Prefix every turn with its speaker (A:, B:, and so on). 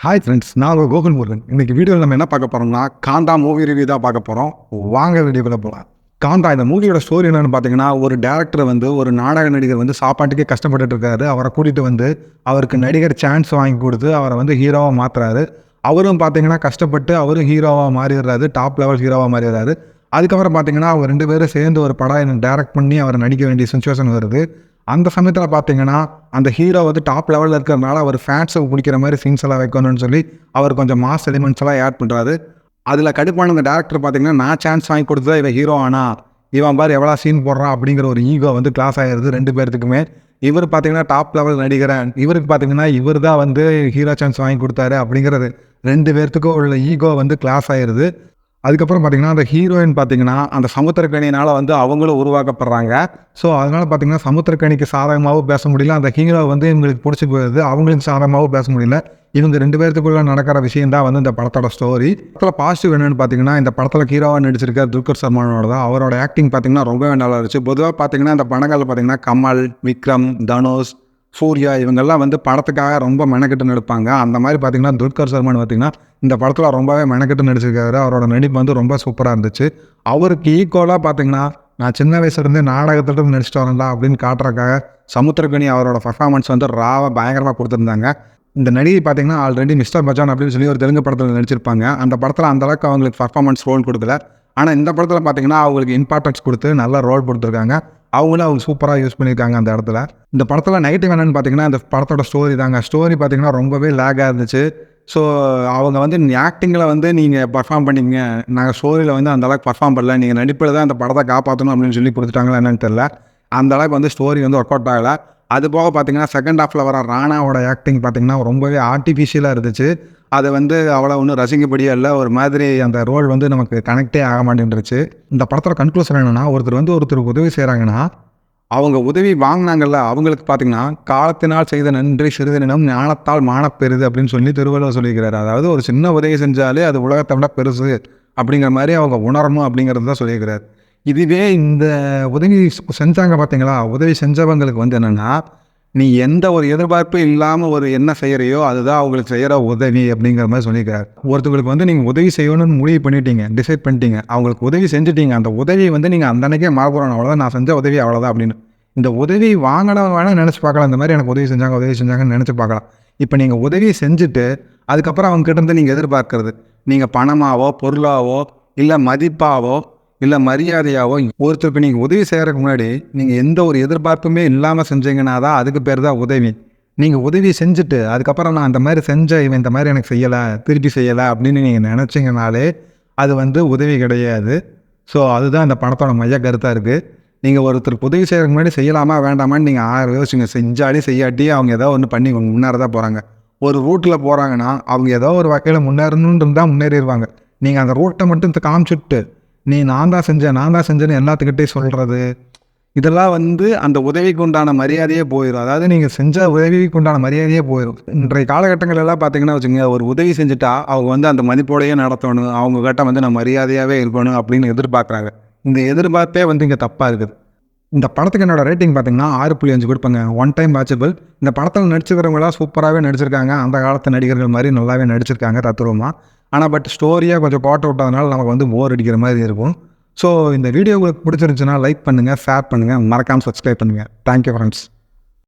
A: Hi friends, நான் உங்கள் கோகுல் முருகன். இன்றைக்கி வீடியோவில் நம்ம என்ன பார்க்க போகிறோம்னா, காந்தா மூவி ரிவ்யூ தான் பார்க்க போகிறோம். வாங்க வீடியோக்குள்ளே போகலாம். காந்தா இந்த மூவியோட ஸ்டோரி என்னென்னு பார்த்தீங்கன்னா, ஒரு டேரக்டர் வந்து ஒரு நாடக நடிகர் வந்து சாப்பாட்டுக்கே கஷ்டப்பட்டுட்டு இருக்காரு. அவரை கூட்டிகிட்டு வந்து அவருக்கு நடிகர் சான்ஸ் வாங்கி கொடுத்து அவரை வந்து ஹீரோவாக மாற்றுறாரு. அவரும் பார்த்தீங்கன்னா கஷ்டப்பட்டு அவரும் ஹீரோவாக மாறிடுறாரு. டாப் லெவல் ஹீரோவாக மாறிடுறாரு. அதுக்கப்புறம் பார்த்தீங்கன்னா அவங்க 2 பேரும் சேர்ந்து ஒரு படம் டைரக்ட் பண்ணி அவரை நடிக்க வேண்டிய சிச்சுவேஷன் வருது. அந்த சமயத்தில் பார்த்தீங்கன்னா அந்த ஹீரோ வந்து டாப் லெவலில் இருக்கிறதுனால அவர் ஃபேன்ஸுக்கு பிடிக்கிற மாதிரி சீன்ஸ் எல்லாம் வைக்கணும்னு சொல்லி அவர் கொஞ்சம் மாஸ் எலிமெண்ட்ஸ் எல்லாம் ஆட் பண்ணுறாரு. அதில் கடுப்பான அந்த டேரக்டர் பார்த்தீங்கன்னா, நான் சான்ஸ் வாங்கி கொடுத்தா இவன் ஹீரோ ஆனால் இவன் பாரு எவ்வளோ சீன் போடுறான் அப்படிங்கிற ஒரு ஈகோ வந்து கிளாஸ் ஆகிடுது 2 பேர்த்துக்குமே. இவர் பார்த்தீங்கன்னா டாப் லெவல் நடிகரன், இவருக்கு பார்த்தீங்கன்னா இவர் தான் வந்து ஹீரோ சான்ஸ் வாங்கி கொடுத்தாரு அப்படிங்கிறது 2 பேர்த்துக்கும் உள்ள ஈகோ வந்து கிளாஸ் ஆகிடுது. அதுக்கப்புறம் பார்த்தீங்கன்னா அந்த ஹீரோயின் பார்த்தீங்கன்னா அந்த சமுத்திரக்கனியினால் வந்து அவங்களும் உருவாக்கப்படுறாங்க. ஸோ அதனால் பார்த்தீங்கன்னா சமுத்திரக்கனிக்கு சாதகமாகவும் பேச முடியல, அந்த ஹீரோ வந்து இவங்களுக்கு பிடிச்சி போயிடுது, அவங்களுக்கு சாதகமாகவும் பேச முடியல. இவங்க 2 பேர்த்துக்குள்ள நடக்கிற விஷயம் தான் வந்து இந்த படத்தோட ஸ்டோரி. படத்தில் பாசிட்டிவ் என்னென்னு பார்த்தீங்கன்னா, இந்த படத்தில் ஹீரோவாக நடிச்சிருக்க துல்கர் சல்மானோட தான். அவரோட ஆக்டிங் பார்த்தீங்கன்னா ரொம்பவே நல்லா இருந்துச்சு. பொதுவாக பார்த்தீங்கன்னா இந்த படங்கள் பார்த்தீங்கன்னா கமல், விக்ரம், தனுஷ், சூர்யா இவங்கெல்லாம் வந்து படத்துக்காக ரொம்ப மெனக்கெட்டு நடிப்பாங்க. அந்த மாதிரி பார்த்தீங்கன்னா துல்கர் சல்மான் பார்த்தீங்கன்னா இந்த படத்தில் ரொம்பவே மெனக்கெட்டு நடிச்சிருக்காரு. அவரோட நடிப்பு வந்து ரொம்ப சூப்பராக இருந்துச்சு. அவருக்கு ஈக்குவலாக பார்த்தீங்கன்னா, நான் சின்ன வயசுலேருந்து நாடகத்திலும் நடிச்சிட்டு வரேன்டா அப்படின்னு காட்டுறதுக்காக சமுத்திரக்கனி அவரோட பர்ஃபார்மன்ஸ் வந்து ராவாக பயங்கரமாக கொடுத்துருந்தாங்க. இந்த நடிகை பார்த்தீங்கன்னா ஆல்ரெடி மிஸ்டர் பச்சான் அப்படின்னு சொல்லி ஒரு தெலுங்கு படத்தில் நடிச்சிருப்பாங்க. அந்த படத்தில் அந்தளவுக்கு அவங்களுக்கு பர்ஃபார்மன்ஸ் ரோல் கொடுக்கல. ஆனால் இந்த படத்தில் பார்த்தீங்கன்னா அவங்களுக்கு இம்பார்ட்டன்ஸ் கொடுத்து நல்ல ரோல் கொடுத்துருக்காங்க. அவங்களும் அவங்க சூப்பராக யூஸ் பண்ணியிருக்காங்க அந்த இடத்துல. இந்த படத்தில் நெகட்டிவ் என்னென்னு பார்த்தீங்கன்னா, இந்த படத்தோட ஸ்டோரி தாங்க. ஸ்டோரி பார்த்தீங்கன்னா ரொம்பவே லேகாக இருந்துச்சு. ஸோ அவங்க வந்து ஆக்டிங்கில் வந்து நீங்கள் பர்ஃபார்ம் பண்ணிங்க, நாங்கள் ஸ்டோரியில் வந்து அந்தளவுக்கு பர்ஃபார்ம் பண்ணல, நீங்கள் நடிப்பில் தான் அந்த படத்தை காப்பாற்றணும் அப்படின்னு சொல்லி கொடுத்துட்டாங்களா என்னன்னு தெரில. அந்தளவுக்கு வந்து ஸ்டோரி வந்து ஒர்க் அவுட் ஆகலை. அது போக பார்த்தீங்கன்னா செகண்ட் ஹாஃபில் வர ராணாவோட ஆக்டிங் பார்த்தீங்கன்னா ரொம்பவே ஆர்டிஃபிஷியலாக இருந்துச்சு. அது வந்து அவ்வளோ ஒன்றும் ரசிக்கப்படியே இல்லை. ஒரு மாதிரி அந்த ரோல் வந்து நமக்கு கனெக்டே ஆக மாட்டேன்ருச்சு. இந்த படத்தோட கன்க்ளூஷன் என்னென்னா, ஒருத்தருக்கு உதவி செய்கிறாங்கன்னா அவங்க உதவி வாங்கினாங்கல்ல அவங்களுக்கு பார்த்தீங்கன்னா, காலத்தினால் செய்த நன்றி சிறிதெனினும் ஞானத்தால் மானப்பெரிது அப்படின்னு சொல்லி திருவள்ளுவர் சொல்லியிருக்கிறாரு. அதாவது ஒரு சின்ன உதவி செஞ்சாலே அது உலகத்தை விட பெருசு அப்படிங்கிற மாதிரி அவங்க உணரணும் அப்படிங்கிறது தான் சொல்லியிருக்கிறார். இதுவே இந்த உதவி செஞ்சாங்க பார்த்தீங்களா, உதவி செஞ்சவங்களுக்கு வந்து என்னென்னா, நீ எந்த ஒரு எதிர்பார்ப்பும் இல்லாமல் ஒரு என்ன செய்கிறையோ அதுதான் அவங்களுக்கு செய்கிற உதவி அப்படிங்கிற மாதிரி சொல்லியிருக்காரு. ஒருத்தவங்களுக்கு வந்து நீங்கள் உதவி செய்யணும்னு முடிவு பண்ணிட்டீங்க, டிசைட் பண்ணிட்டீங்க, அவங்களுக்கு உதவி செஞ்சுட்டீங்க, அந்த உதவி வந்து நீங்கள் அந்த அன்னைக்கே மறந்துடணும், அவ்வளோதான் நான் செஞ்ச உதவி அவ்வளோதான் அப்படின்னு. இந்த உதவி வாங்கினவங்க வேணால் நினச்சி பார்க்கலாம், இந்த மாதிரி எனக்கு உதவி செஞ்சாங்கன்னு நினச்சி பார்க்கலாம். இப்போ நீங்கள் உதவி செஞ்சுட்டு அதுக்கப்புறம் அவங்ககிட்ட இருந்து நீங்கள் எதிர்பார்க்கறது, நீங்கள் பணமாவோ பொருளாவோ இல்லை மதிப்பாவோ இல்லை மரியாதையாவோ, ஒருத்தருக்கு நீங்கள் உதவி செய்கிறதுக்கு முன்னாடி நீங்கள் எந்த ஒரு எதிர்பார்ப்புமே இல்லாமல் செஞ்சீங்கன்னா தான் அதுக்கு பேர் தான் உதவி. நீங்கள் உதவி செஞ்சுட்டு அதுக்கப்புறம் நான் அந்த மாதிரி செஞ்சேன், இவன் இந்த மாதிரி எனக்கு செய்யலை, திருப்பி செய்யலை அப்படின்னு நீங்கள் நினச்சிங்கனாலே அது வந்து உதவி கிடையாது. ஸோ அதுதான் இந்த படத்தோட மைய கருத்தாக இருக்குது. நீங்கள் ஒருத்தருக்கு உதவி செய்கிறதுக்கு முன்னாடி செய்யலாமா வேண்டாமான்னு நீங்கள் 1000 யோசிச்சுங்க. செஞ்சாலும் செய்யாட்டி அவங்க ஏதோ ஒன்று பண்ணி முன்னேற தான் போகிறாங்க. ஒரு ரூட்டில் போகிறாங்கன்னா அவங்க ஏதோ ஒரு வகையில் முன்னேறணுன்னு தான் முன்னேறிடுவாங்க. நீங்கள் அந்த ரூட்டை மட்டும் காமிச்சுட்டு நீ நான் தான் செஞ்சேன்னு எல்லாத்துக்கிட்டே சொல்கிறது, இதெல்லாம் வந்து அந்த உதவிக்கு உண்டான மரியாதையே போயிடும். அதாவது நீங்கள் செஞ்ச உதவிக்கு உண்டான மரியாதையே போயிடும். இன்றைய காலகட்டங்கள் எல்லாம் பார்த்தீங்கன்னா வச்சுங்க, ஒரு உதவி செஞ்சுட்டா அவங்க வந்து அந்த மதிப்போடையே நடத்தணும், அவங்க கிட்ட வந்து நான் மரியாதையாகவே இருக்கணும் அப்படின்னு எதிர்பார்க்குறாங்க. இந்த எதிர்பார்ப்பே வந்து இங்கே தப்பாக இருக்குது. இந்த படத்துக்கு என்னோட ரேட்டிங் பார்த்தீங்கன்னா 6.5 கொடுப்பேங்க. One time watchable. இந்த படத்தில் நடிச்சுக்கிறவங்களாம் சூப்பராகவே நடிச்சிருக்காங்க. அந்த காலத்து நடிகர்கள் மாதிரி நல்லாவே நடிச்சிருக்காங்க தத்துரூபமாக. ஆனால் ஸ்டோரியாக கொஞ்சம் கோட்டை விட்டதுனால நமக்கு வந்து போர் அடிக்கிற மாதிரி இருக்கும். ஸோ இந்த வீடியோ உங்களுக்கு பிடிச்சிருந்துச்சுன்னா லைக் பண்ணுங்கள், ஷேர் பண்ணுங்கள், மறக்காமல் சப்ஸ்கிரைப் பண்ணுங்கள். Thank you friends.